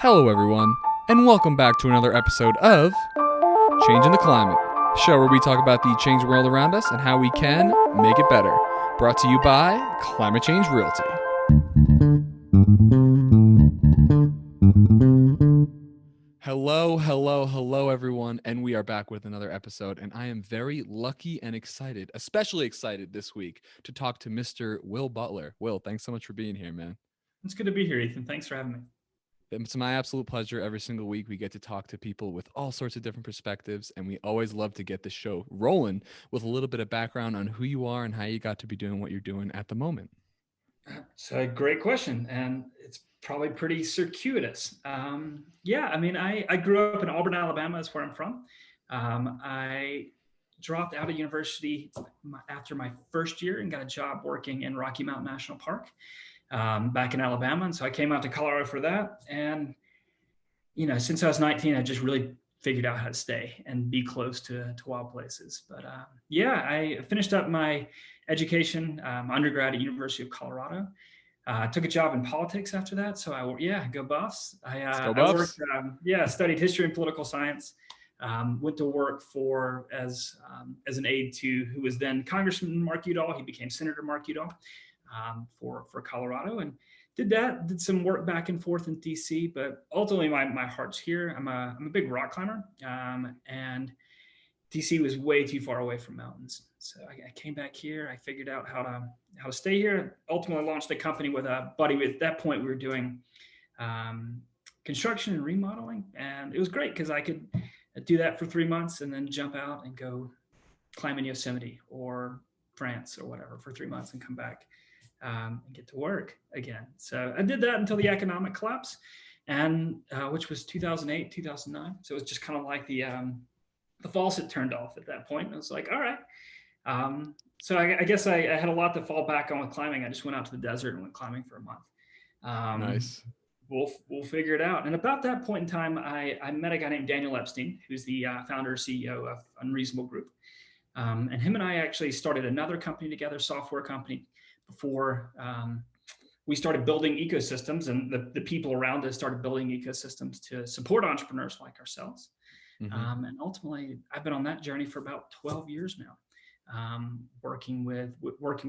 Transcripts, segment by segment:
Hello, everyone, and welcome back to another episode of Changing the Climate, a show where we talk about the changing world around us and how we can make it better. Brought to you by Climate Change Realty. Hello, everyone, and we are back with another episode, and I am very lucky and excited, especially excited this week, to talk to Mr. Will Butler. Will, thanks so much for being here, man. It's good to be here, Ethan. Thanks for having me. It's my absolute pleasure. Every single week, we get to talk to people with all sorts of different perspectives, and we always love to get the show rolling with a little bit of background on who you are and how you got to be doing what you're doing at the moment. So, great question, and it's probably pretty circuitous. I grew up in Auburn, Alabama, is where I'm from. I dropped out of university after my first year and got a job working in Rocky Mountain National Park back in Alabama. And so I came out to Colorado for that. And, since I was 19, I just really figured out how to stay and be close to wild places. But I finished up my education, undergrad at University of Colorado. Took a job in politics after that. So go Buffs. Go I worked, Buffs. studied history and political science. Went to work as an aide to who was then Congressman Mark Udall. He became Senator Mark Udall for Colorado, and did some work back and forth in DC. But ultimately, my heart's here. I'm a big rock climber, and DC was way too far away from mountains. So I came back here. I figured out how to stay here. Ultimately, launched a company with a buddy. At that point, we were doing construction and remodeling, and it was great because I could do that for 3 months and then jump out and go climb in Yosemite or France or whatever for 3 months and come back and get to work again. So I did that until the economic collapse, and which was 2008, 2009. So it was just kind of like the faucet turned off at that point. And I was like, all right. So I guess I had a lot to fall back on with climbing. I just went out to the desert and went climbing for a month. Nice. We'll figure it out. And about that point in time, I met a guy named Daniel Epstein, who's the founder and CEO of Unreasonable Group. And him and I actually started another company together, software company, before we started building ecosystems, and the people around us started building ecosystems to support entrepreneurs like ourselves. Mm-hmm. And ultimately, I've been on that journey for about 12 years now, working with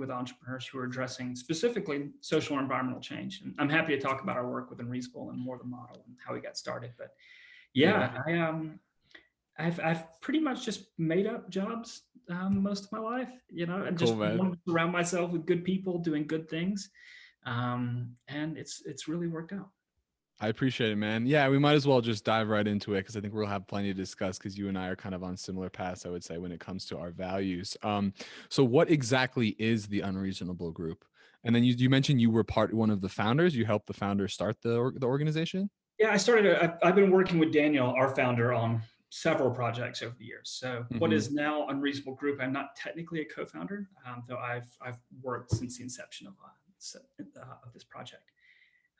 entrepreneurs who are addressing specifically social or environmental change. And I'm happy to talk about our work with Unreasonable and more the model and how we got started. But I've pretty much just made up jobs most of my life, and Cool, just man. wanted to surround myself with good people doing good things, and it's really worked out. I appreciate it, man. Yeah, we might as well just dive right into it because I think we'll have plenty to discuss because you and I are kind of on similar paths, I would say, when it comes to our values. So what exactly is the Unreasonable Group? And then you mentioned you were one of the founders. You helped the founders start the organization? Yeah, I've been working with Daniel, our founder, on several projects over the years. So what Mm-hmm. is now Unreasonable Group? I'm not technically a co-founder, though I've worked since the inception of this project.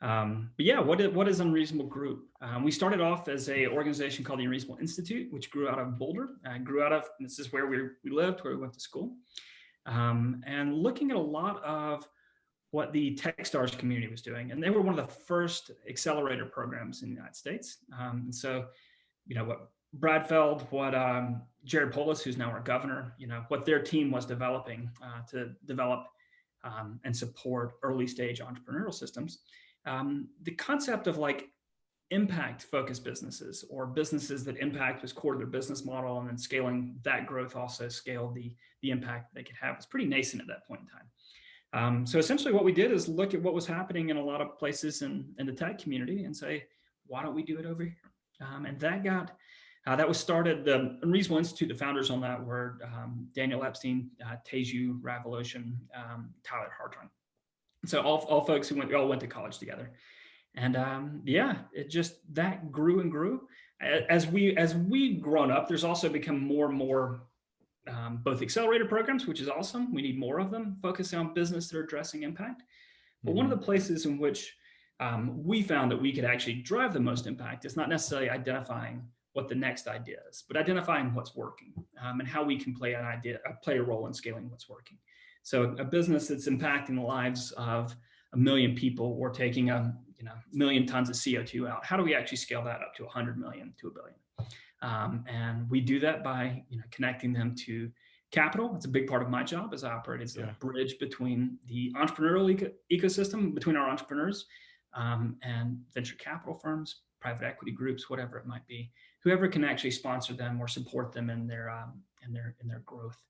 But yeah, what is Unreasonable Group? We started off as a organization called the Unreasonable Institute, which grew out of Boulder. This is where we lived, where we went to school, and looking at a lot of what the Techstars community was doing. And they were one of the first accelerator programs in the United States. And so, what Brad Feld, what Jared Polis, who's now our governor, what their team was developing to develop and support early stage entrepreneurial systems. The concept of like impact focused businesses, or businesses that impact was core to their business model, and then scaling that growth also scaled the impact they could have, was pretty nascent at that point in time. So essentially what we did is look at what was happening in a lot of places in the tech community and say, why don't we do it over here? And that was started, the Unreasonable Institute, the founders on that were Daniel Epstein, Teju Ravaloshan, Tyler Hardron. So all folks who all went to college together. And it just, that grew and grew. As we've grown up, there's also become more and more both accelerator programs, which is awesome. We need more of them, focusing on business that are addressing impact. But one of the places in which we found that we could actually drive the most impact is not necessarily identifying what the next idea is, but identifying what's working and how we can play a role in scaling what's working. So a business that's impacting the lives of 1 million people, or taking a million tons of CO2 out. How do we actually scale that up to 100 million to a billion? And we do that by connecting them to capital. It's a big part of my job as I operate as a Yeah. bridge between the entrepreneurial ecosystem, between our entrepreneurs and venture capital firms, private equity groups, whatever it might be, whoever can actually sponsor them or support them in their growth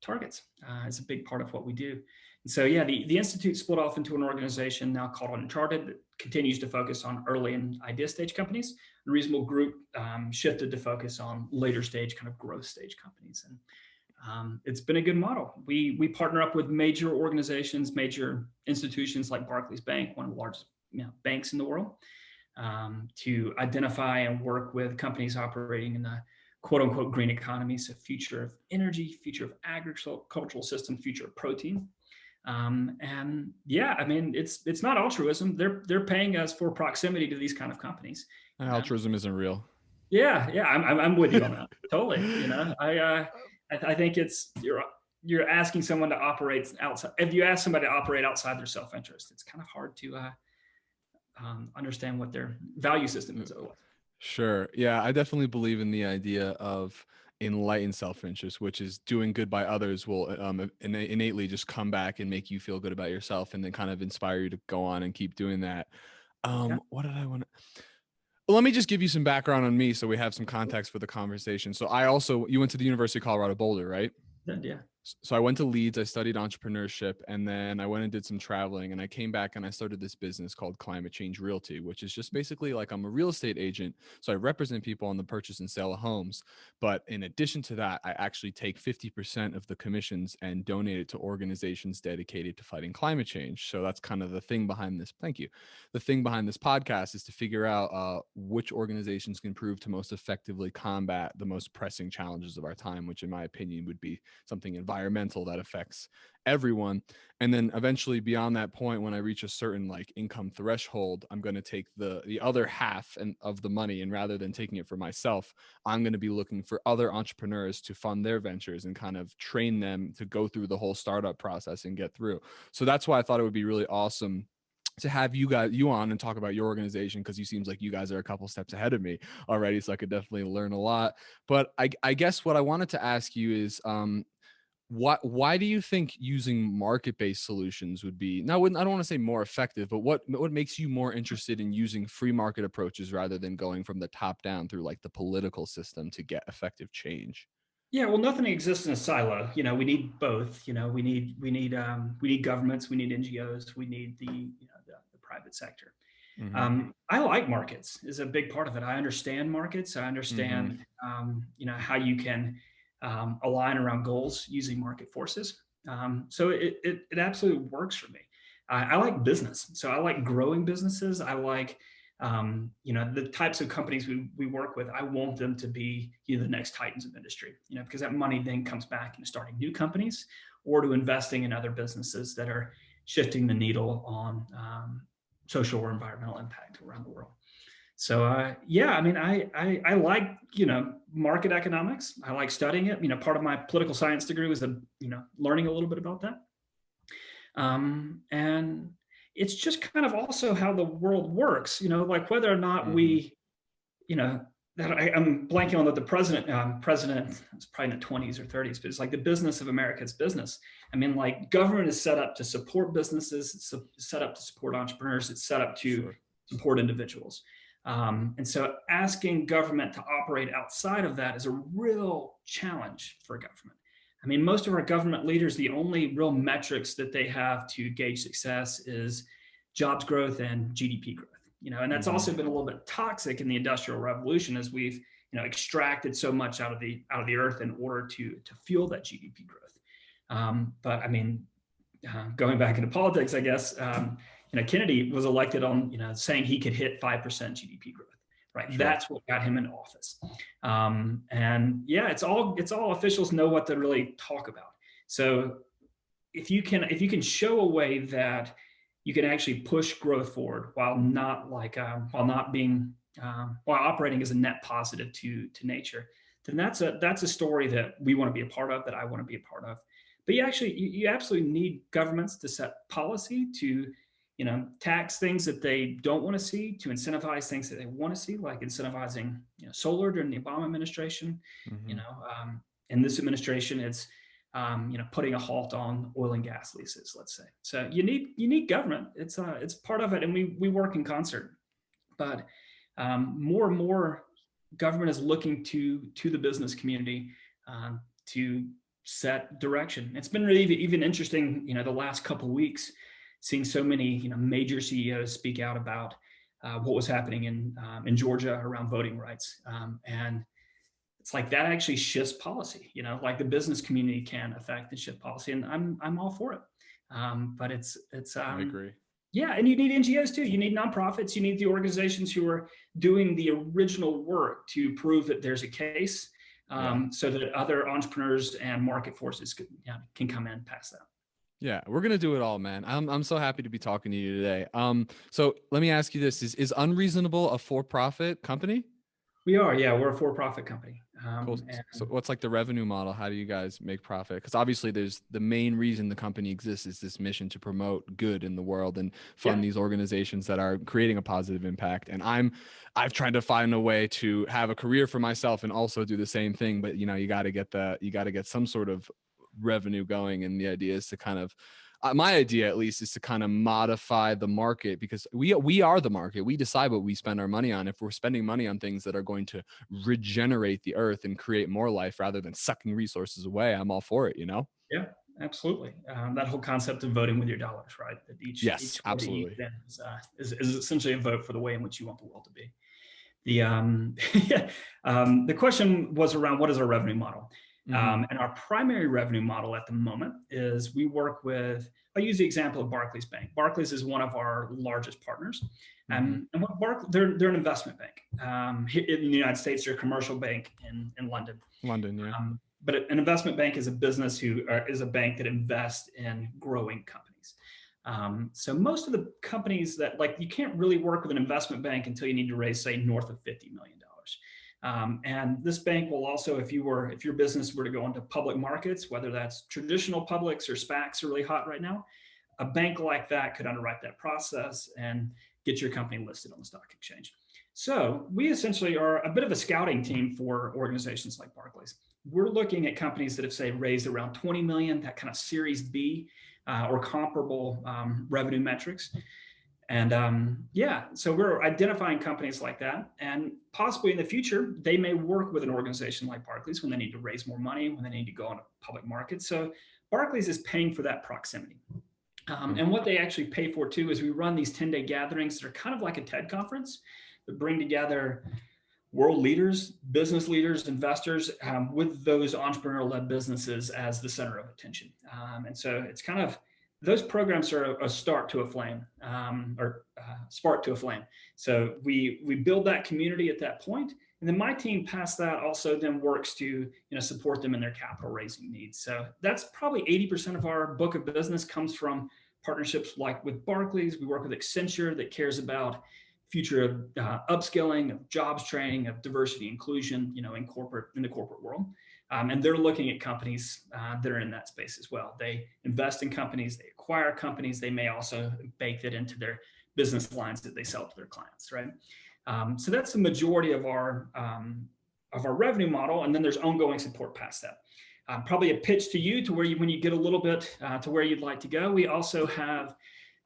targets. It's a big part of what we do. And so, yeah, the Institute split off into an organization now called Uncharted that continues to focus on early and idea stage companies. Unreasonable Group shifted to focus on later stage kind of growth stage companies. And it's been a good model. We partner up with major organizations, major institutions like Barclays Bank, one of the largest banks in the world, to identify and work with companies operating in the quote unquote green economy, so future of energy, future of agricultural system, future of protein. And yeah, I mean, it's not altruism. They're paying us for proximity to these kind of companies. Altruism isn't real. Yeah, I'm with you on that. Totally. I think it's you're asking someone to operate outside. If you ask somebody to operate outside their self-interest, it's kind of hard to understand what their value system is otherwise. Sure. Yeah, I definitely believe in the idea of enlightened self-interest, which is doing good by others will innately just come back and make you feel good about yourself, and then kind of inspire you to go on and keep doing that. Yeah. What did I want to? Let me just give you some background on me so we have some context for the conversation. So you went to the University of Colorado Boulder, right? Yeah. So I went to Leeds, I studied entrepreneurship, and then I went and did some traveling, and I came back and I started this business called Climate Change Realty, which is just basically like I'm a real estate agent. So I represent people on the purchase and sale of homes. But in addition to that, I actually take 50% of the commissions and donate it to organizations dedicated to fighting climate change. So that's kind of the thing behind this. Thank you. The thing behind this podcast is to figure out which organizations can prove to most effectively combat the most pressing challenges of our time, which in my opinion would be something environmental that affects everyone. And then eventually beyond that point, when I reach a certain like income threshold, I'm going to take the other half of the money, and rather than taking it for myself, I'm going to be looking for other entrepreneurs to fund their ventures and kind of train them to go through the whole startup process and get through. So that's why I thought it would be really awesome to have you on and talk about your organization, because you seems like you guys are a couple steps ahead of me already, so I could definitely learn a lot. But I guess what I wanted to ask you is why do you think using market-based solutions would be, now I don't want to say more effective, but what makes you more interested in using free market approaches rather than going from the top down through like the political system to get effective change? Yeah, well, nothing exists in a silo. We need both. We need governments, we need NGOs, we need the private sector. Mm-hmm. I like markets is a big part of it. I understand markets. I Mm-hmm. understand how you can align around goals using market forces. So it absolutely works for me. I like business, so I like growing businesses. I like the types of companies we work with. I want them to be the next titans of industry, because that money then comes back into starting new companies or to investing in other businesses that are shifting the needle on social or environmental impact around the world. So yeah, I mean, I like market economics. I like studying it. Part of my political science degree was learning a little bit about that. And it's just kind of also how the world works. Like whether or not Mm-hmm. that I'm blanking on that the president was probably in the 20s or 30s, but it's like the business of America's business. I mean, like government is set up to support businesses, it's set up to support entrepreneurs, it's set up to Sure. support individuals. And so asking government to operate outside of that is a real challenge for government. I mean, most of our government leaders, the only real metrics that they have to gauge success is jobs growth and GDP growth. And that's Mm-hmm. also been a little bit toxic in the Industrial Revolution as we've extracted so much out of the earth in order to fuel that GDP growth. But I mean, going back into politics, I guess Kennedy was elected on saying he could hit 5% GDP growth. Right, Sure. that's what got him in office. And yeah, it's all officials know what to really talk about. So if you can show a way that you can actually push growth forward while not while operating as a net positive to nature, then that's a story that we want to be a part of, that I want to be a part of. But you absolutely need governments to set policy to tax things that they don't want to see to incentivize things that they want to see, like incentivizing solar during the Obama administration. You Hmm. know, in this administration, it's putting a halt on oil and gas leases, let's say. So you need government. It's part of it, and we work in concert. But more and more government is looking to the business community to set direction. It's been really even interesting, the last couple of weeks, seeing so many major CEOs speak out about what was happening in Georgia around voting rights, and it's like that actually shifts policy. Like the business community can affect and shift policy, and I'm all for it. But it's I agree. yeah, and you need NGOs too. You need nonprofits. You need the organizations who are doing the original work to prove that there's a case, Yeah. so that other entrepreneurs and market forces can come in past that. Yeah, we're gonna do it all, man. I'm so happy to be talking to you today. So let me ask you this: Is Unreasonable a for-profit company? We are, yeah, we're a for-profit company. Cool. So And what's like the revenue model? How do you guys make profit? Because obviously there's the main reason the company exists is this mission to promote good in the world and yeah, fund these organizations that are creating a positive impact. And I've tried to find a way to have a career for myself and also do the same thing. But you got to get some sort of revenue going. And the idea is to kind of my idea at least is to kind of modify the market because we are the market. We decide what we spend our money on. If we're spending money on things that are going to regenerate the earth and create more life rather than sucking resources away, I'm all for it, yeah, absolutely. That whole concept of voting with your dollars, right? That each Yes, dollar that you absolutely. spend is essentially a vote for the way in which you want the world to be. The the question was around what is our revenue model, Hmm. and our primary revenue model at the moment is we work with. I'll use the example of Barclays Bank. Barclays is one of our largest partners, Hmm. and they're an investment bank. In the United States, they're a commercial bank in London. London, yeah. But an investment bank is a business who is a bank that invests in growing companies. So most of the companies that like you can't really work with an investment bank until you need to raise, say, north of $50 million. And this bank will also, if your business were to go into public markets, whether that's traditional publics or SPACs are really hot right now, a bank like that could underwrite that process and get your company listed on the stock exchange. So we essentially are a bit of a scouting team for organizations like Barclays. We're looking at companies that have, say, raised around 20 million, that kind of Series B or comparable revenue metrics. And yeah, so we're identifying companies like that. And possibly in the future, they may work with an organization like Barclays when they need to raise more money, when they need to go into public markets. So Barclays is paying for that proximity. And what they actually pay for too is we run these 10-day gatherings that are kind of like a TED conference that bring together world leaders, business leaders, investors with those entrepreneurial-led businesses as the center of attention. And so it's kind of those programs are a start to a flame or spark to a flame. So we build that community at that point, and then my team past that also then works to support them in their capital raising needs. So that's probably 80% of our book of business comes from partnerships like with Barclays. We work with Accenture that cares about future of upskilling, of jobs training, of diversity inclusion, in the corporate world. And they're looking at companies that are in that space as well. They invest in companies, they acquire companies, they may also bake it into their business lines that they sell to their clients, right? So that's the majority of our revenue model, and then there's ongoing support past that. Probably a pitch to you to where when you get a little bit to where you'd like to go. We also have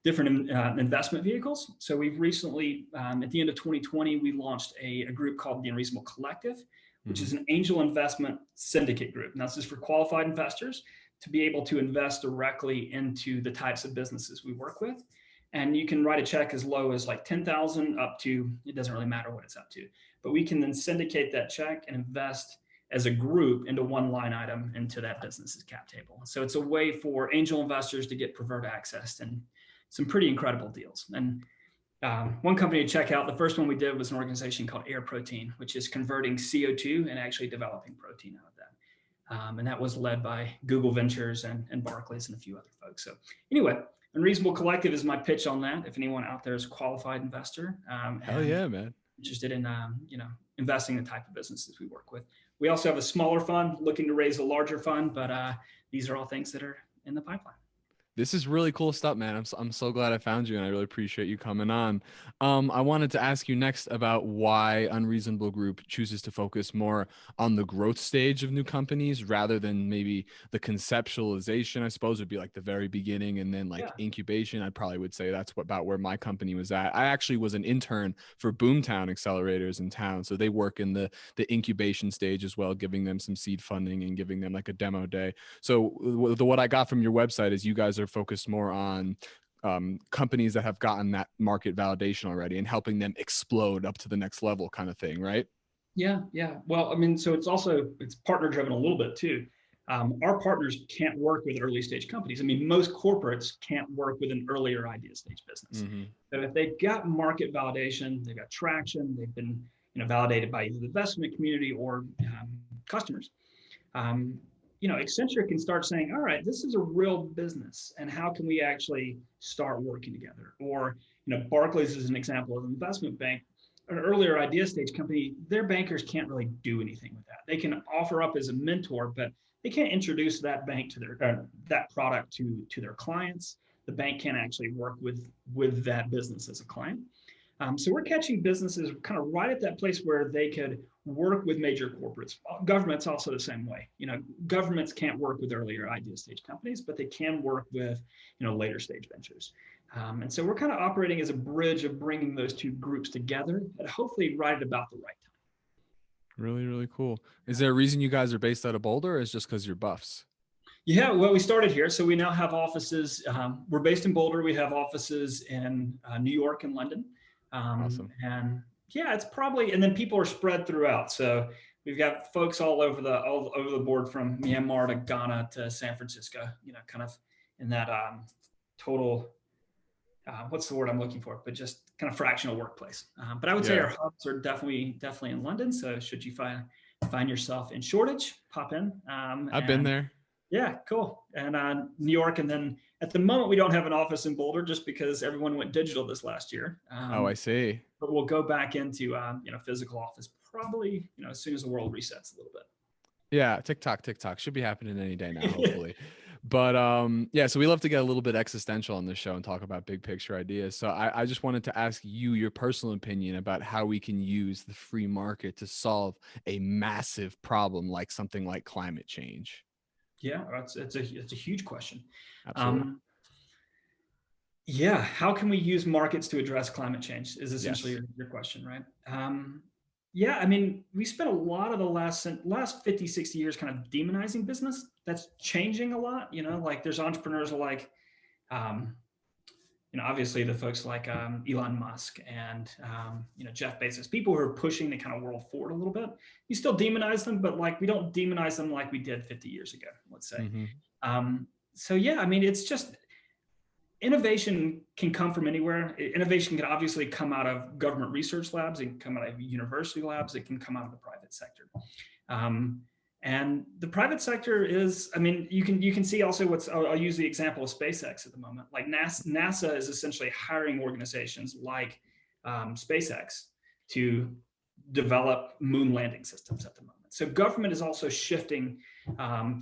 different investment vehicles. So we've recently, at the end of 2020, we launched a group called the Unreasonable Collective, which Hmm. is an angel investment syndicate group. And that's just for qualified investors to be able to invest directly into the types of businesses we work with. And you can write a check as low as like 10,000 up to, it doesn't really matter what it's up to, but we can then syndicate that check and invest as a group into one line item into that business's cap table. So it's a way for angel investors to get preferred access and some pretty incredible deals. And one company to check out, the first one we did was an organization called Air Protein, which is converting CO2 and actually developing protein out of that. And that was led by Google Ventures and Barclays and a few other folks. So anyway, Unreasonable Collective is my pitch on that. If anyone out there is a qualified investor Hell and yeah, man. interested in investing in the type of businesses we work with. We also have a smaller fund looking to raise a larger fund, but these are all things that are in the pipeline. This is really cool stuff, man. I'm so glad I found you, and I really appreciate you coming on. I wanted to ask you next about why Unreasonable Group chooses to focus more on the growth stage of new companies rather than maybe the conceptualization, I suppose, would be like the very beginning, and then like Yeah. incubation. I probably would say that's about where my company was at. I actually was an intern for Boomtown Accelerators in town, so they work in the incubation stage as well, giving them some seed funding and giving them like a demo day. So what I got from your website is you guys are focused more on companies that have gotten that market validation already and helping them explode up to the next level kind of thing, right? Yeah, yeah. Well, I mean, so it's partner driven a little bit too. Our partners can't work with early stage companies. I mean, most corporates can't work with an earlier idea stage business. Mm-hmm. But if they've got market validation, they've got traction, they've been validated by either the investment community or customers. Um, Accenture can start saying, all right, this is a real business, and how can we actually start working together? Or, Barclays is an example of an investment bank, an earlier idea stage company. Their bankers can't really do anything with that. They can offer up as a mentor, but they can't introduce that bank to that product to their clients. The bank can't actually work with that business as a client. So we're catching businesses kind of right at that place where they could work with major corporates. Governments also the same way. Governments can't work with earlier idea stage companies, but they can work with later stage ventures. And so we're kind of operating as a bridge of bringing those two groups together, and hopefully right at about the right time. Really, really cool. Is there a reason you guys are based out of Boulder, or is it just because you're buffs? Yeah, well, we started here, so we now have offices. We're based in Boulder. We have offices in New York and London, Awesome. and yeah, it's probably. And then people are spread throughout. So we've got folks all over the board from Myanmar to Ghana to San Francisco. Kind of in that total. What's the word I'm looking for? But just kind of fractional workplace. But I would say Yeah, our hubs are definitely in London. So should you find yourself in Shoreditch, pop in. I've been And there. yeah, cool. And New York, and then at the moment we don't have an office in Boulder just because everyone went digital this last year. Oh, I see. But we'll go back into physical office probably as soon as the world resets a little Yeah, TikTok should be happening any day now, bit. hopefully. But yeah, so we love to get a little bit existential on this show and talk about big picture ideas. So I just wanted to ask you your personal opinion about how we can use the free market to solve a massive problem like something like climate change. Yeah, it's a huge question. Absolutely. Um, yeah, how can we use markets to address climate change is essentially Yes. your question, right? Yeah, I mean, we spent a lot of the last 50, 60 years kind of demonizing business. That's changing a lot. Like there's entrepreneurs like, um, obviously the folks like Elon Musk and Jeff Bezos, people who are pushing the kind of world forward a little bit. You still demonize them, but like we don't demonize them like we did 50 years ago, let's say. Mm-hmm. So yeah, I mean, it's just innovation can come from anywhere. Innovation can obviously come out of government research labs, it can come out of university labs, it can come out of the private sector. Um, and the private sector is, I mean, you can see also I'll use the example of SpaceX at the moment. Like NASA is essentially hiring organizations like SpaceX to develop moon landing systems at the moment. So government is also shifting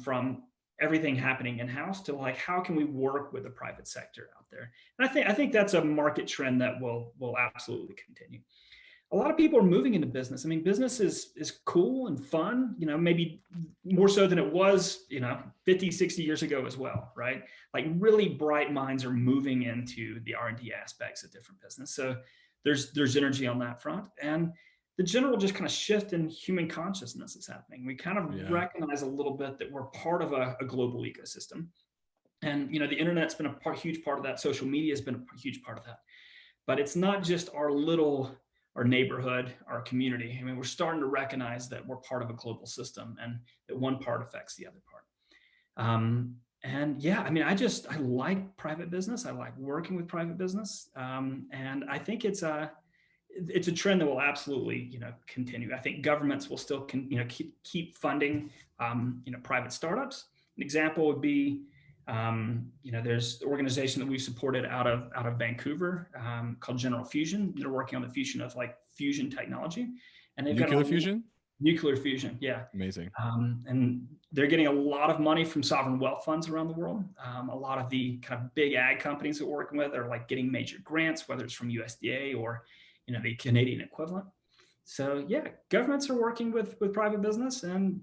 from everything happening in house to like how can we work with the private sector out there. And I think that's a market trend that will absolutely continue. A lot of people are moving into business. I mean, business is cool and fun, maybe more so than it was 50, 60 years ago as well, right? Like really bright minds are moving into the R&D aspects of different business. So there's energy on that front. And the general just kind of shift in human consciousness is happening. We kind of Yeah. recognize a little bit that we're part of a global ecosystem. And the internet's been a huge part of that. Social media has been a huge part of that. But it's not just our neighborhood, our community. I mean, we're starting to recognize that we're part of a global system and that one part affects the other part. And yeah, I mean, I like private business. I like working with private business. And I think it's a trend that will absolutely, continue. I think governments will still, keep funding, private startups. An example would be, there's an organization that we've supported out of Vancouver called General Fusion. They're working on the fusion of like fusion technology, and they've got Nuclear a fusion? Nuclear fusion, yeah. Amazing. And they're getting a lot of money from sovereign wealth funds around the world. A lot of the kind of big ag companies that we're working with are like getting major grants, whether it's from USDA or the Canadian equivalent. So yeah, governments are working with private business, and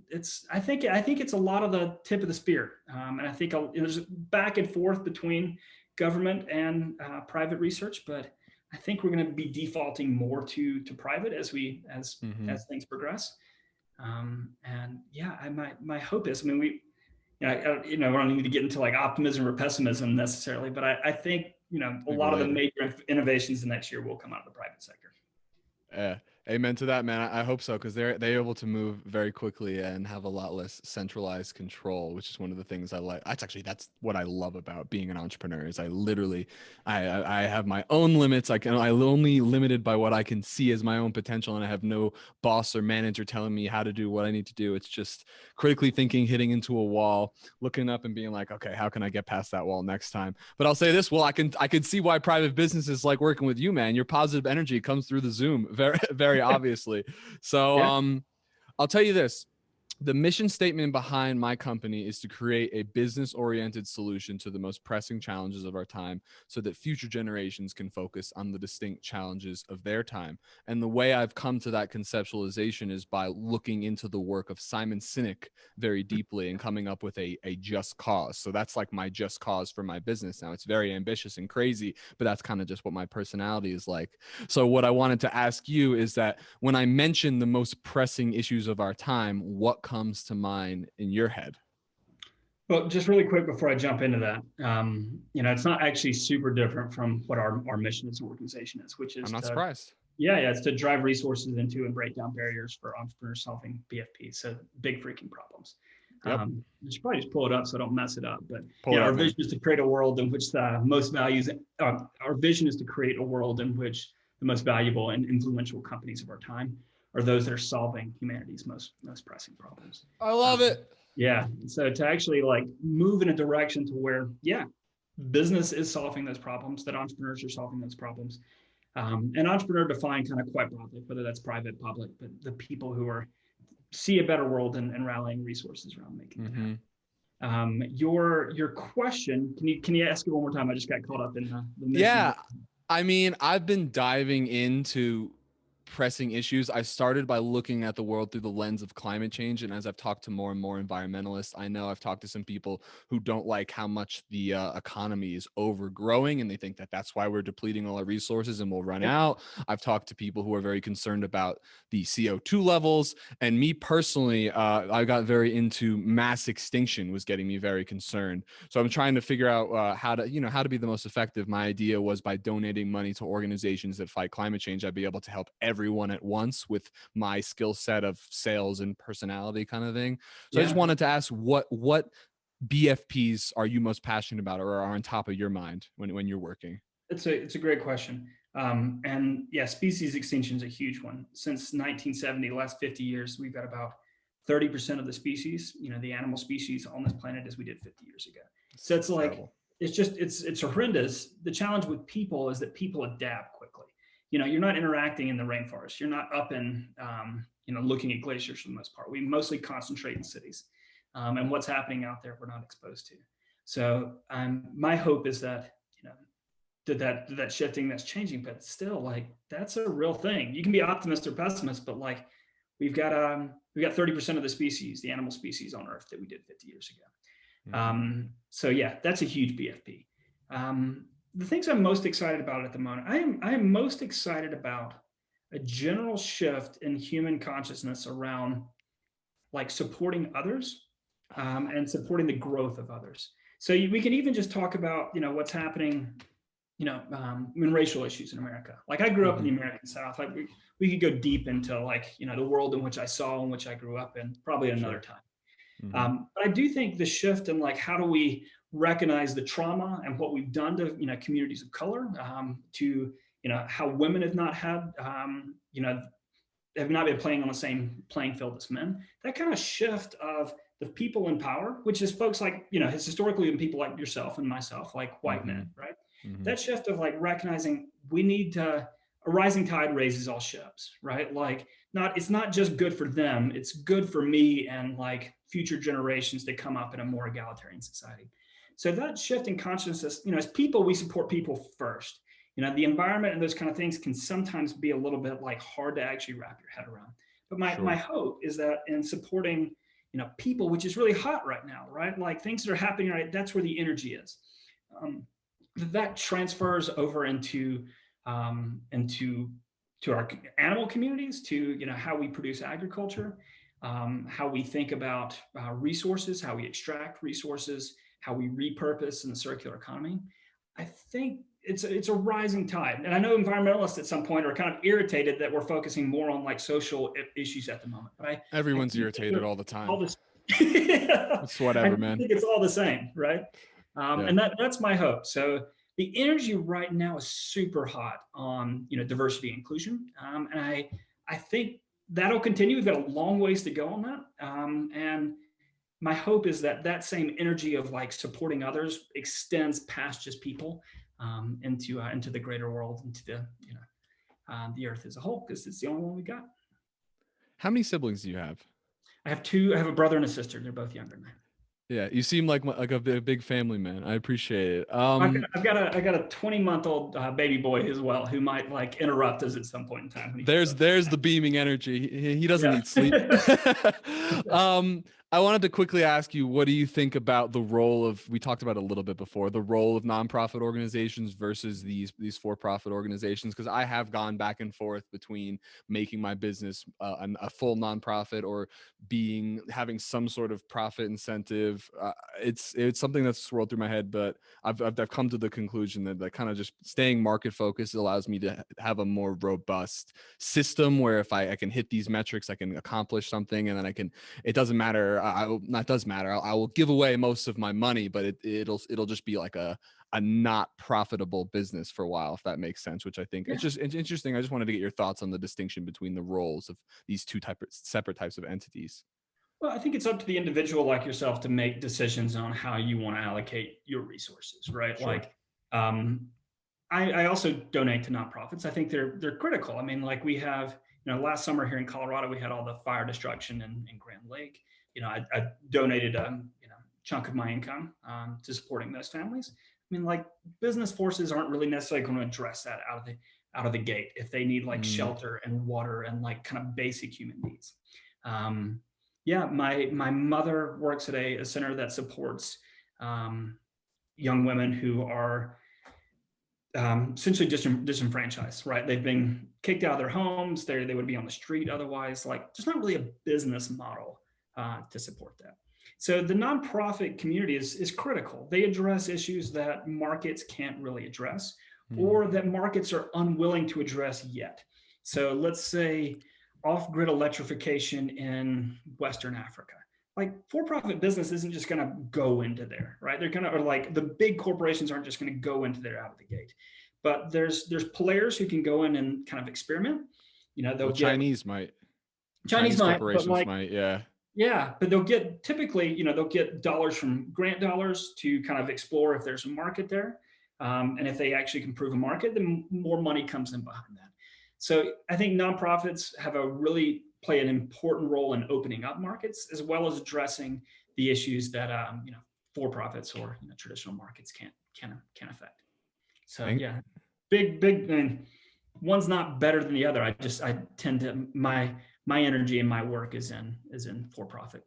I think it's a lot of the tip of the spear, and I think there's back and forth between government and private research, but I think we're going to be defaulting more to private Hmm. as things progress. And yeah, my hope is, I mean, we don't need to get into like optimism or pessimism necessarily, but I think a Maybe lot of the later. major innovations the next year will come out of the private sector. Yeah, amen to that, man. I hope so because they're able to move very quickly and have a lot less centralized control, which is one of the things I like. That's what I love about being an entrepreneur. Is I literally, I have my own limits. I'm only limited by what I can see as my own potential, and I have no boss or manager telling me how to do what I need to do. It's just critically thinking, hitting into a wall, looking up, and being like, okay, how can I get past that wall next time? But I'll say this: well, I can see why private businesses like working with you, man. Your positive energy comes through the Zoom very very obviously. So Yeah. I'll tell you this. The mission statement behind my company is to create a business oriented solution to the most pressing challenges of our time so that future generations can focus on the distinct challenges of their time. And the way I've come to that conceptualization is by looking into the work of Simon Sinek very deeply and coming up with a just cause. So that's like my just cause for my business now. It's very ambitious and crazy, but that's kind of just what my personality is like. So what I wanted to ask you is that when I mention the most pressing issues of our time, what comes to mind in your head? Well, just really quick before I jump into that, it's not actually super different from what our mission as an organization is, which I'm is not to, surprised. yeah, it's to drive resources into and break down barriers for entrepreneurs solving BFP. So big freaking problems. Yep. You should probably just pull it up so I don't mess it up. But Pull it our up, vision man. is to create a world in which the most values. Our vision is to create a world in which the most valuable and influential companies of our time are those that are solving humanity's most pressing problems. I love Um, it. yeah. So to actually like move in a direction to where, yeah, business is solving those problems, that entrepreneurs are solving those problems. And entrepreneur defined kind of quite broadly, whether that's private, public, but the people who are see a better world and rallying resources around making that happen. Hmm. Your question, can you ask it one more time? I just got caught up in the mission. Yeah. I mean, I've been diving into pressing issues. I started by looking at the world through the lens of climate change. And as I've talked to more and more environmentalists, I know I've talked to some people who don't like how much the economy is overgrowing. And they think that that's why we're depleting all our resources and we'll run Yep. out. I've talked to people who are very concerned about the CO2 levels. And me personally, I got very into mass extinction was getting me very concerned. So I'm trying to figure out how to be the most effective. My idea was by donating money to organizations that fight climate change, I'd be able to help everyone at once with my skill set of sales and personality kind of thing. So I just Yeah. wanted to ask what BFPs are you most passionate about or are on top of your mind when you're working? It's a great question. And yeah, species extinction is a huge one. Since 1970, the last 50 years, we've got about 30% of the species, the animal species on this planet as we did 50 years ago. So it's It's like, terrible. it's horrendous. The challenge with people is that people adapt quickly. You're not interacting in the rainforest. You're not up in, looking at glaciers for the most part. We mostly concentrate in cities. And what's happening out there, we're not exposed to. So my hope is that, that shifting, that's changing, but still, like, that's a real thing. You can be optimist or pessimist, but like we've got 30% of the species, the animal species on Earth, that we did 50 years ago. Mm-hmm. So yeah, that's a huge BFP. The things I'm most excited about at the moment, I am most excited about a general shift in human consciousness around like supporting others, and supporting the growth of others. So we can even just talk about what's happening, in racial issues in America. Like I grew up in Mm-hmm. the American South. Like we could go deep into like the world in which I saw and which I grew up in, probably another Sure. time. Mm-hmm. But I do think the shift in like how do we recognize the trauma and what we've done to communities of color, to how women have not had have not been playing on the same playing field as men. That kind of shift of the people in power, which is folks like, has historically been people like yourself and myself, like white Mm-hmm. men, right? Mm-hmm. That shift of like recognizing we need to a rising tide raises all ships, right? Like, not it's not just good for them, it's good for me and like future generations to come up in a more egalitarian society. So that shift in consciousness, as people, we support people first. The environment and those kind of things can sometimes be a little bit like hard to actually wrap your head around. But my Sure. hope is that in supporting, people, which is really hot right now, right? Like things that are happening, right? That's where the energy is. Um, that transfers over into to our animal communities, to how we produce agriculture, how we think about resources, how we extract resources, how we repurpose in the circular economy. I think it's a rising tide, and I know environmentalists at some point are kind of irritated that we're focusing more on like social issues at the moment. But I Everyone's keep irritated all the time. all this. I It's whatever, think man. it's all the same, right? Yeah. And that's my hope. So the energy right now is super hot on diversity and inclusion, and I think that'll continue. We've got a long ways to go on that, and my hope is that that same energy of like supporting others extends past just people, into the greater world, into the earth as a whole, because it's the only one we got. How many siblings do you have? I have two. I have a brother and a sister. They're both younger than me. Yeah, you seem like a big family man. I appreciate it. I've got a 20-month-old baby boy as well, who might like interrupt us at some point in time when he gets up. There's the beaming energy. He doesn't Yeah. need sleep. I wanted to quickly ask you, what do you think about the role of, we talked about it a little bit before, the role of nonprofit organizations versus these for-profit organizations? Because I have gone back and forth between making my business a full nonprofit or having some sort of profit incentive. It's something that's swirled through my head, but I've come to the conclusion that kind of just staying market focused allows me to have a more robust system where if I can hit these metrics, I can accomplish something, and then it doesn't matter. Not does matter. I will give away most of my money, but it'll just be like a not profitable business for a while, if that makes sense, which I think Yeah. it's interesting. I just wanted to get your thoughts on the distinction between the roles of these separate types of entities. Well, I think it's up to the individual like yourself to make decisions on how you want to allocate your resources, right? Sure. Like, um, I also donate to nonprofits. I think they're critical. I mean, like we have, last summer here in Colorado, we had all the fire destruction in Grand Lake. I donated a chunk of my income to supporting those families. I mean, like business forces aren't really necessarily going to address that out of the gate if they need like Mm. shelter and water and like kind of basic human needs. Um, yeah, my mother works at a center that supports um, young women who are essentially disenfranchised, right? They've been kicked out of their homes. They would be on the street otherwise. Like, there's not really a business model to support that. So the nonprofit community is critical. They address issues that markets can't really address, Mm. or that markets are unwilling to address yet. So let's say off-grid electrification in Western Africa. Like for-profit business isn't just going to go into there, right? They're going to, or like the big corporations aren't just going to go into there out of the gate. But there's players who can go in and kind of experiment. They'll Well, get Chinese might. Chinese Chinese might, but corporations like, might. Yeah. yeah, but they'll get typically, they'll get dollars from grant dollars to kind of explore if there's a market there. And if they actually can prove a market, then more money comes in behind that. So I think nonprofits have a really play an important role in opening up markets, as well as addressing the issues that for profits or traditional markets can't affect. So And yeah, big. I mean, one's not better than the other. I tend to my energy and my work is in for profit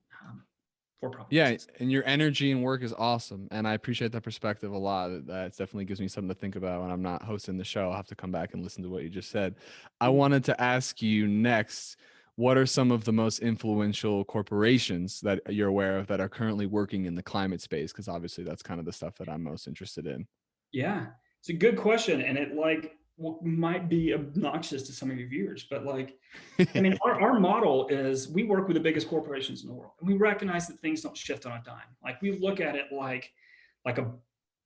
yeah, business. and your energy and work is awesome, and I appreciate that perspective a lot. That definitely gives me something to think about when I'm not hosting the show. I'll have to come back and listen to what you just said. I wanted to ask you next, what are some of the most influential corporations that you're aware of that are currently working in the climate space? Because obviously that's kind of the stuff that I'm most interested in. Yeah, it's a good question, and it like might be obnoxious to some of your viewers, but like, I mean, our model is we work with the biggest corporations in the world, and we recognize that things don't shift on a dime. Like we look at it like a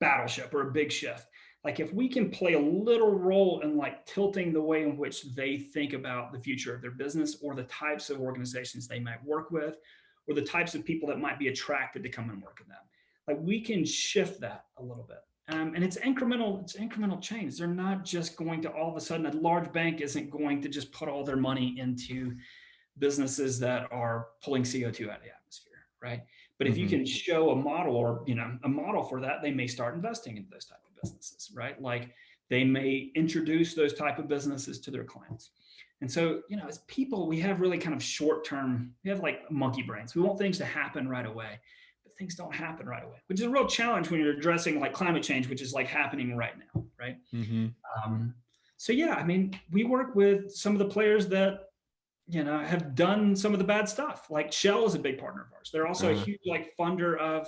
battleship or a big shift. Like if we can play a little role in like tilting the way in which they think about the future of their business, or the types of organizations they might work with, or the types of people that might be attracted to come and work with them, like we can shift that a little bit. And it's incremental change. They're not just going to all of a sudden, a large bank isn't going to just put all their money into businesses that are pulling CO2 out of the atmosphere, right? But if you Mm-hmm. can show a model, or a model for that, they may start investing in those type of businesses, right? Like they may introduce those type of businesses to their clients. And so, as people, we have really kind of short term, we have like monkey brains. We want things to happen right away, but things don't happen right away, which is a real challenge when you're addressing like climate change, which is like happening right now, right? Mm-hmm. Um, so yeah, I mean, we work with some of the players that have done some of the bad stuff. Like Shell is a big partner of ours. They're also a Uh, huge like funder of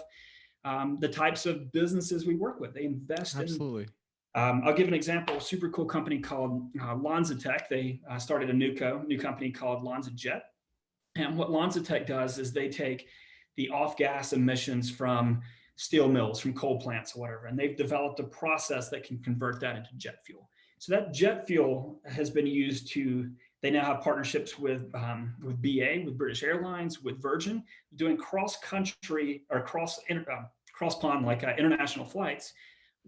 the types of businesses we work with. They invest in. Absolutely. I'll give an example. A super cool company called LanzaTech. They started a new company called LanzaJet. And what LanzaTech does is they take the off gas emissions from steel mills, from coal plants, or whatever, and they've developed a process that can convert that into jet fuel. So that jet fuel has been used to. They now have partnerships with BA, with British Airlines, with Virgin, doing cross country or cross pond like international flights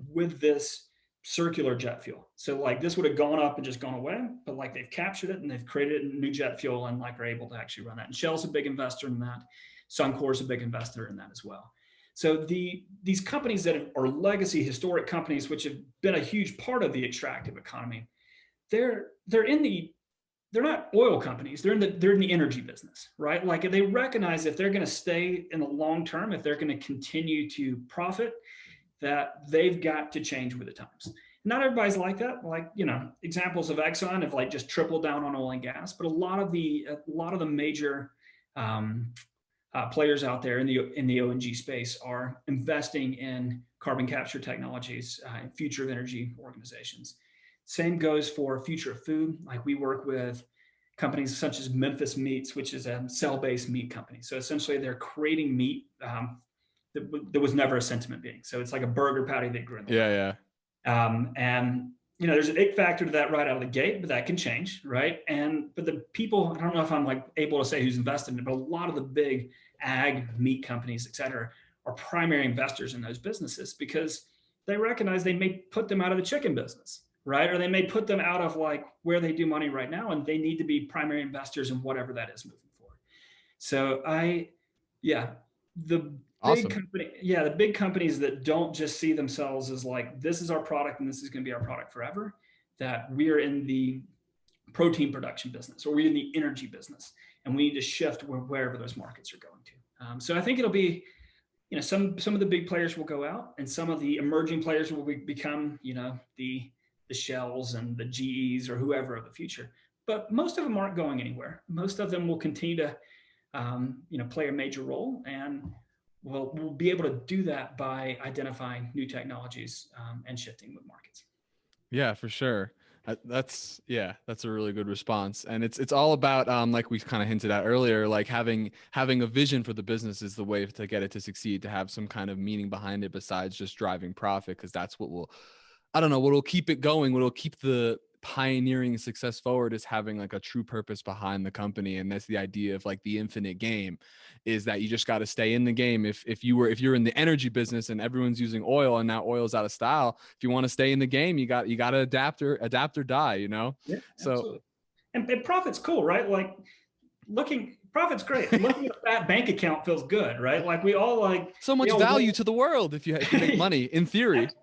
with this circular jet fuel. So like this would have gone up and just gone away, but like they've captured it and they've created new jet fuel and like are able to actually run that. And Shell's a big investor in that. Suncor's a big investor in that as well. So these companies that are legacy historic companies, which have been a huge part of the extractive economy, they're in the they're not oil companies. They're in the energy business, right? Like they recognize if they're going to stay in the long term, if they're going to continue to profit, that they've got to change with the times. Not everybody's like that. Like examples of Exxon have like just tripled down on oil and gas, but a lot of the major um, players out there in the O&G space are investing in carbon capture technologies and future of energy organizations. Same goes for future of food. Like we work with companies such as Memphis Meats, which is a cell-based meat company. So essentially, they're creating meat that was never a sentient being. So it's like a burger patty they grew in the Yeah, lab. yeah. And there's an ick factor to that right out of the gate, but that can change, right? But the people, I don't know if I'm like able to say who's invested in it, but a lot of the big ag meat companies, et cetera, are primary investors in those businesses because they recognize they may put them out of the chicken business, right? Or they may put them out of like where they do money right now, and they need to be primary investors in whatever that is moving forward. So yeah, the Awesome. the big companies that don't just see themselves as like, this is our product and this is going to be our product forever, that we're in the protein production business or we're in the energy business and we need to shift wherever those markets are going to. So I think it'll be, some of the big players will go out and some of the emerging players will become, the Shells and the GEs or whoever of the future. But most of them aren't going anywhere. Most of them will continue to play a major role, and we'll be able to do that by identifying new technologies and shifting with markets. Yeah, for sure. That's a really good response. And it's all about like we kind of hinted at earlier, like having a vision for the business is the way to get it to succeed, to have some kind of meaning behind it besides just driving profit, because that's what will, I don't know, what'll keep it going, what'll keep the pioneering success forward is having like a true purpose behind the company. And that's the idea of like the infinite game, is that you just got to stay in the game. If you're in the energy business and everyone's using oil and now oil's out of style, if you want to stay in the game, you got to adapt or die, Yeah, So absolutely. And profit's cool, right? Like profit's great. Looking at a fat bank account feels good, right? Like so we much all value want. to the world if you make money in theory. Absolutely.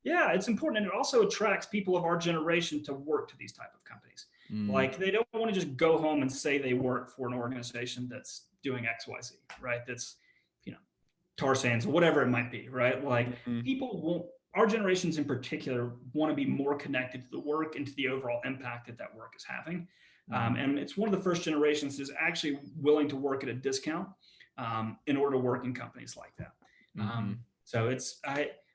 Yeah, it's important, and it also attracts people of our generation to work to these type of companies. Mm, Like they don't want to just go home and say they work for an organization that's doing X, Y, Z, right? That's you know tar sands or whatever it might be, right? Like mm, people won't. Our generations in particular want to be more connected to the work and to the overall impact that work is having. mm, And it's one of the first generations is actually willing to work at a discount in order to work in companies like that. mm-hmm. So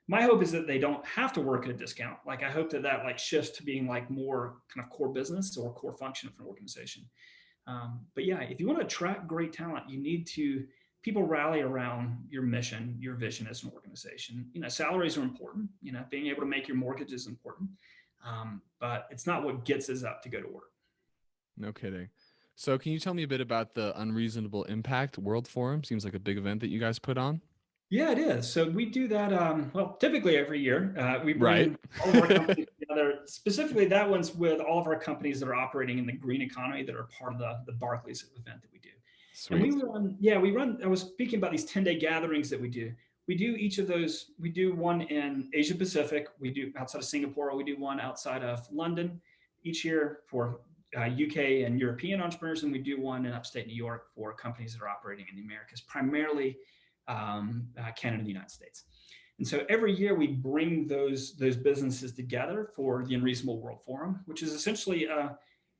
my hope is that they don't have to work at a discount. Like I hope that like shifts to being like more kind of core business or core function of an organization. But yeah, if you want to attract great talent, you need to people rally around your mission, your vision as an organization. Salaries are important. Being able to make your mortgage is important, but it's not what gets us up to go to work. No kidding. So can you tell me a bit about the Unreasonable Impact World Forum? Seems like a big event that you guys put on. Yeah, it is. So we do that. Well, typically every year, we Right. bring all of our companies together. Specifically, that one's with all of our companies that are operating in the green economy that are part of the Barclays event that we do. And we Sweet. run, yeah, we run. I was speaking about these 10-day gatherings that we do. We do each of those. We do one in Asia Pacific. We do outside of Singapore. We do one outside of London each year for UK and European entrepreneurs, and we do one in upstate New York for companies that are operating in the Americas, primarily Canada and the United States. And so every year we bring those businesses together for the Unreasonable World Forum, which is essentially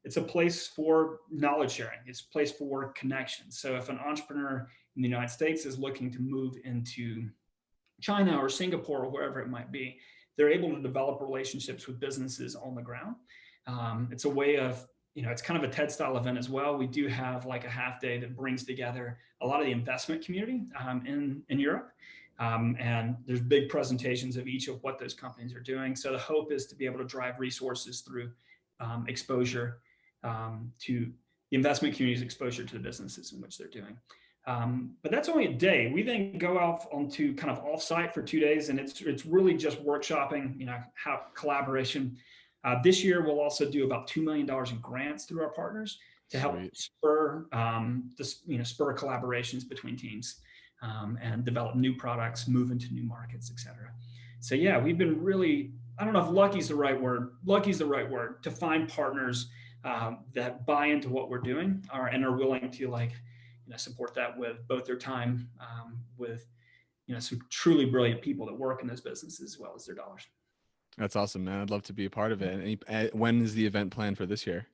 it's a place for knowledge sharing. It's a place for connection. So if an entrepreneur in the United States is looking to move into China or Singapore or wherever it might be, they're able to develop relationships with businesses on the ground. It's a way of, it's kind of a TED style event as well. We do have like a half day that brings together a lot of the investment community in Europe. And there's big presentations of each of what those companies are doing. So the hope is to be able to drive resources through exposure to the investment community's exposure to the businesses in which they're doing. But that's only a day. We then go out onto kind of offsite for 2 days, and it's really just workshopping, how collaboration. This year, we'll also do about $2 million in grants through our partners to help Sweet. spur spur collaborations between teams and develop new products, move into new markets, et cetera. So yeah, we've been really, I don't know if lucky's the right word. Lucky's the right word to find partners that buy into what we're doing and are willing to support that with both their time, with some truly brilliant people that work in those businesses as well as their dollars. That's awesome, man. I'd love to be a part of it. When is the event planned for this year?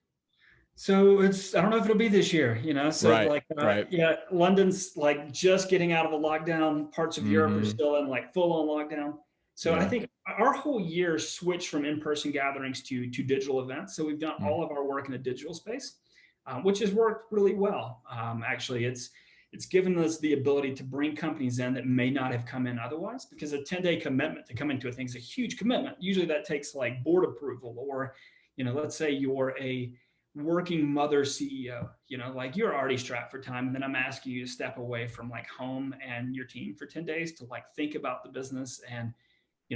So I don't know if it'll be this year, so Right. Right. yeah, London's like just getting out of a lockdown. Parts of Europe are Mm-hmm. still in like full on lockdown. So I Yeah. think our whole year switched from in-person gatherings to digital events. So we've done Mm. all of our work in a digital space, which has worked really well. Actually, it's given us the ability to bring companies in that may not have come in otherwise, because a 10-day commitment to come into a thing is a huge commitment. Usually that takes like board approval, or let's say you're a working mother CEO, like you're already strapped for time. And then I'm asking you to step away from like home and your team for 10 days to like think about the business and,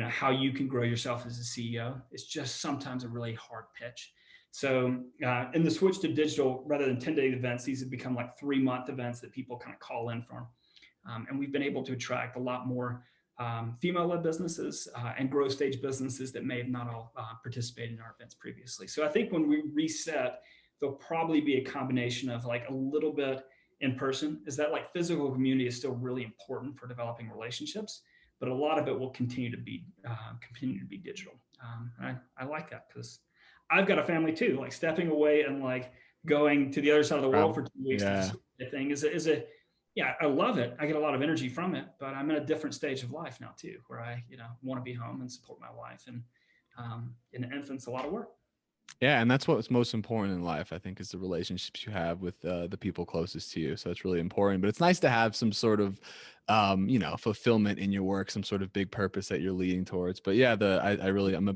how you can grow yourself as a CEO. It's just sometimes a really hard pitch. So in the switch to digital, rather than 10-day events, these have become like 3-month events that people kind of call in from. And we've been able to attract a lot more female-led businesses and growth stage businesses that may have not all participated in our events previously. So I think when we reset, there'll probably be a combination of like a little bit in person, is that like physical community is still really important for developing relationships, but a lot of it will continue to be digital. And I like that because I've got a family too. Like stepping away and like going to the other side of the world for 2 weeks to Yeah. just a thing is a yeah, I love it. I get a lot of energy from it, but I'm in a different stage of life now too, where I, want to be home and support my wife, and an infant's a lot of work. Yeah, and that's what's most important in life, I think, is the relationships you have with the people closest to you. So it's really important. But it's nice to have some sort of, fulfillment in your work, some sort of big purpose that you're leading towards. But yeah, I'm a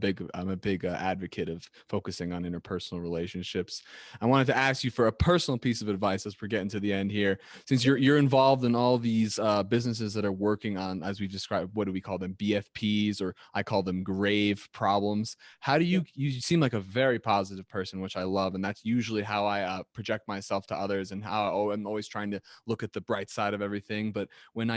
big advocate of focusing on interpersonal relationships. I wanted to ask you for a personal piece of advice as we're getting to the end here, since you're involved in all these businesses that are working on, as we've described, what do we call them, BFPs, or I call them grave problems. How do you seem like a very positive person, which I love, and that's usually how I project myself to others, and how I'm always trying to look at the bright side of everything. But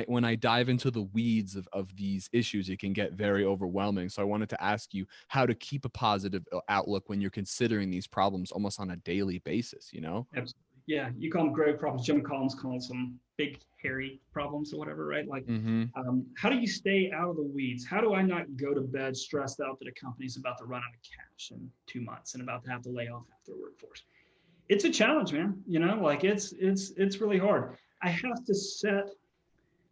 when I dive into the weeds of these issues, it can get very overwhelming. So I wanted to ask you how to keep a positive outlook when you're considering these problems almost on a daily basis, you know? Absolutely. Yeah, you call them grave problems. Jim Collins calls them big, hairy problems or whatever, right? Like, Mm-hmm. how do you stay out of the weeds? How do I not go to bed stressed out that a company's about to run out of cash in 2 months and about to have to lay off half their workforce? It's a challenge, man. Like it's really hard. I have to set.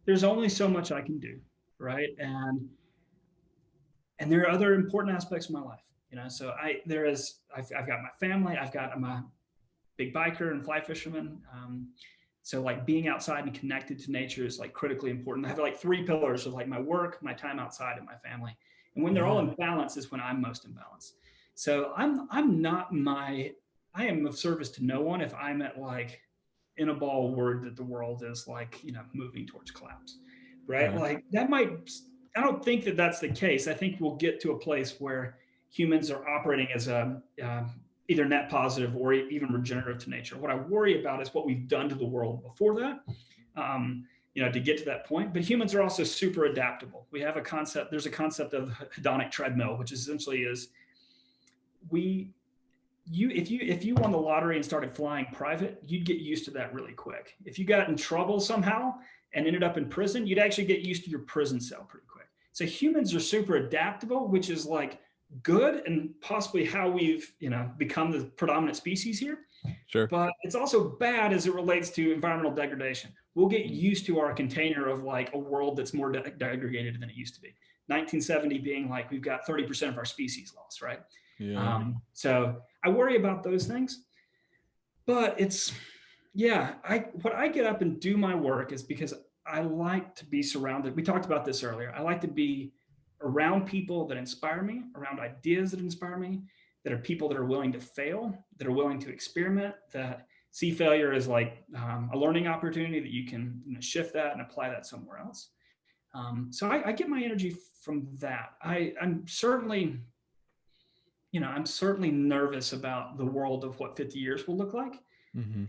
There's only so much I can do, right? And there are other important aspects of my life. So I've got my family. I'm a big biker and fly fisherman. So like being outside and connected to nature is like critically important. I have like 3 pillars of like my work, my time outside, and my family. And when they're all Yeah. in balance is when I'm most in balance. So I'm not I am of service to no one if I'm at like in a ball worried that the world is like, moving towards collapse. right? Uh-huh. Like that might, I don't think that that's the case. I think we'll get to a place where humans are operating as a either net positive or even regenerative to nature. What I worry about is what we've done to the world before that, um, to get to that point. But humans are also super adaptable. We have a concept. There's a concept of hedonic treadmill, which essentially is we if you won the lottery and started flying private, you'd get used to that really quick. If you got in trouble somehow and ended up in prison, you'd actually get used to your prison cell pretty quick. So humans are super adaptable, which is like good and possibly how we've become the predominant species here. Sure. But it's also bad as it relates to environmental degradation. We'll get used to our container of like a world that's more degraded than it used to be. 1970 being like we've got 30% of our species lost, right? Yeah. So I worry about those things, but it's yeah. I what I get up and do my work is because I like to be surrounded. We talked about this earlier. I like to be around people that inspire me, around ideas that inspire me, that are people that are willing to fail, that are willing to experiment, that see failure as like a learning opportunity that you can shift that and apply that somewhere else. So I get my energy from that. I'm certainly nervous about the world of what 50 years will look like. Mm-hmm.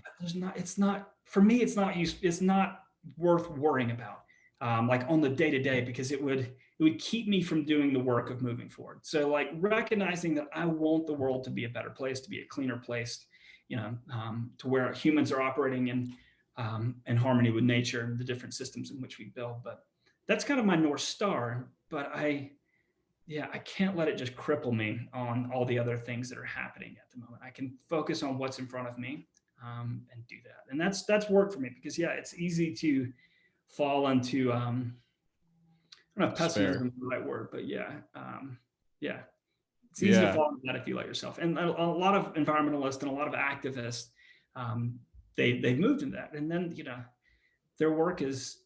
It's not, for me, it's not worth worrying about, like on the day to day, because it would keep me from doing the work of moving forward. So like recognizing that I want the world to be a better place, to be a cleaner place, to where humans are operating in harmony with nature and the different systems in which we build. But that's kind of my North Star. But I can't let it just cripple me on all the other things that are happening at the moment. I can focus on what's in front of me, and do that. And that's work for me because it's easy to fall into I don't know if Despair. pessimism is the right word, but yeah, it's easy to Yeah. fall into that if you let yourself. And a lot of environmentalists and a lot of activists, um, they've moved in that, and then their work is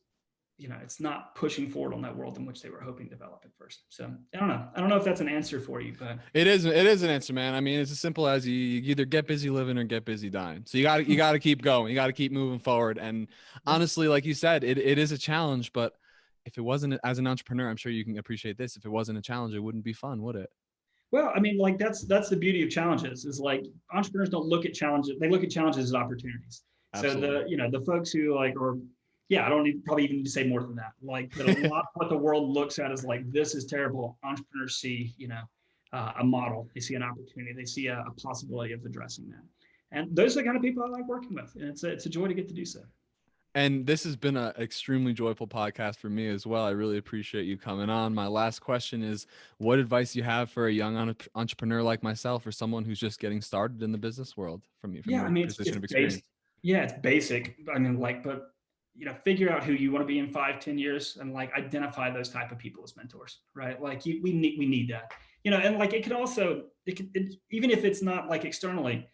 it's not pushing forward on that world in which they were hoping to develop at first. So I don't know. I don't know if that's an answer for you, but It is an answer, man. I mean, it's as simple as you either get busy living or get busy dying. So you gotta keep going. You gotta keep moving forward. And yeah. honestly, like you said, it is a challenge, but if it wasn't, as an entrepreneur, I'm sure you can appreciate this. If it wasn't a challenge, it wouldn't be fun, would it? Well, I mean, like that's the beauty of challenges is like entrepreneurs don't look at challenges; they look at challenges as opportunities. So Absolutely. the folks who like, or yeah, I don't probably even need to say more than that. Like that, a lot of what the world looks at is like this is terrible. Entrepreneurs see a model, they see an opportunity, they see a possibility of addressing that, and those are the kind of people I like working with, and it's a joy to get to do so. And this has been an extremely joyful podcast for me as well. I really appreciate you coming on. My last question is, what advice do you have for a young entrepreneur like myself, or someone who's just getting started in the business world, from Yeah, I your mean, position it's of based. experience? Yeah, it's basic. I mean, like, but figure out who you want to be in 5, 10 years, and like identify those type of people as mentors, right? Like, we need that, and like it could also even if it's not like externally,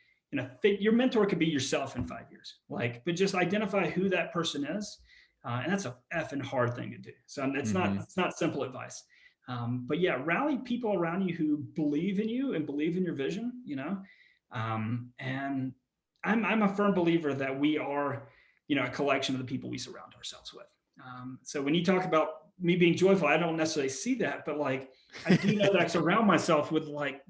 your mentor could be yourself in 5 years, like, but just identify who that person is, and that's a effing hard thing to do. So it's not Mm-hmm. it's not simple advice. But yeah, rally people around you who believe in you and believe in your vision, and I'm a firm believer that we are, a collection of the people we surround ourselves with. So when you talk about me being joyful, I don't necessarily see that, but like I do know that I surround myself with like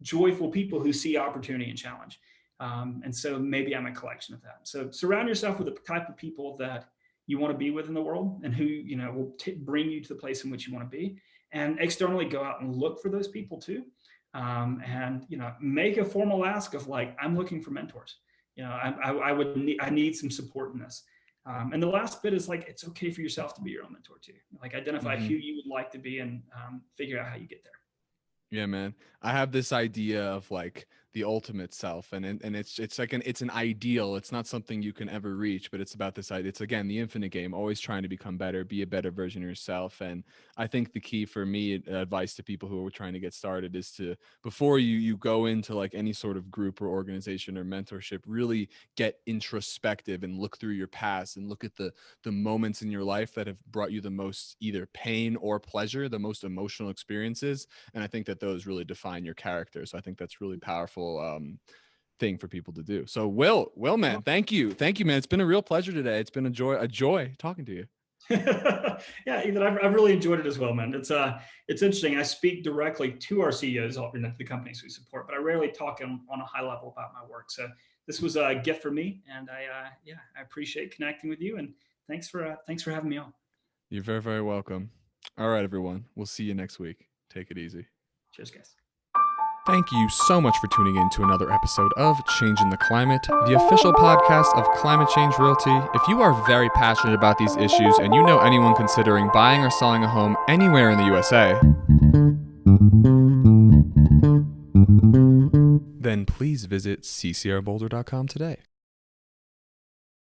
joyful people who see opportunity and challenge. And so maybe I'm a collection of that. So surround yourself with the type of people that you want to be with in the world and who, will bring you to the place in which you want to be. And externally go out and look for those people too. And make a formal ask of like, I'm looking for mentors. I need some support in this. And the last bit is like, it's okay for yourself to be your own mentor too. Like identify Mm-hmm. who you would like to be and figure out how you get there. Yeah, man. I have this idea of like the ultimate self, and it's like it's an ideal. It's not something you can ever reach, but it's about this idea. It's again the infinite game, always trying to become better, be a better version of yourself. And I think the key for me, advice to people who are trying to get started, is to, before you go into like any sort of group or organization or mentorship, really get introspective and look through your past and look at the moments in your life that have brought you the most either pain or pleasure, the most emotional experiences, and I think that those really define your character. So I think that's really powerful thing for people to do. So Will, man, thank you, man. It's been a real pleasure today. It's been a joy talking to you. Yeah, Ethan, I've really enjoyed it as well, man. It's interesting. I speak directly to our CEOs in the companies we support, but I rarely talk on a high level about my work. So this was a gift for me, and I appreciate connecting with you, and thanks for having me on. You're very, very welcome. All right, everyone. We'll see you next week. Take it easy. Cheers, guys. Thank you so much for tuning in to another episode of Changing the Climate, the official podcast of Climate Change Realty. If you are very passionate about these issues and you know anyone considering buying or selling a home anywhere in the USA, then please visit ccrboulder.com today.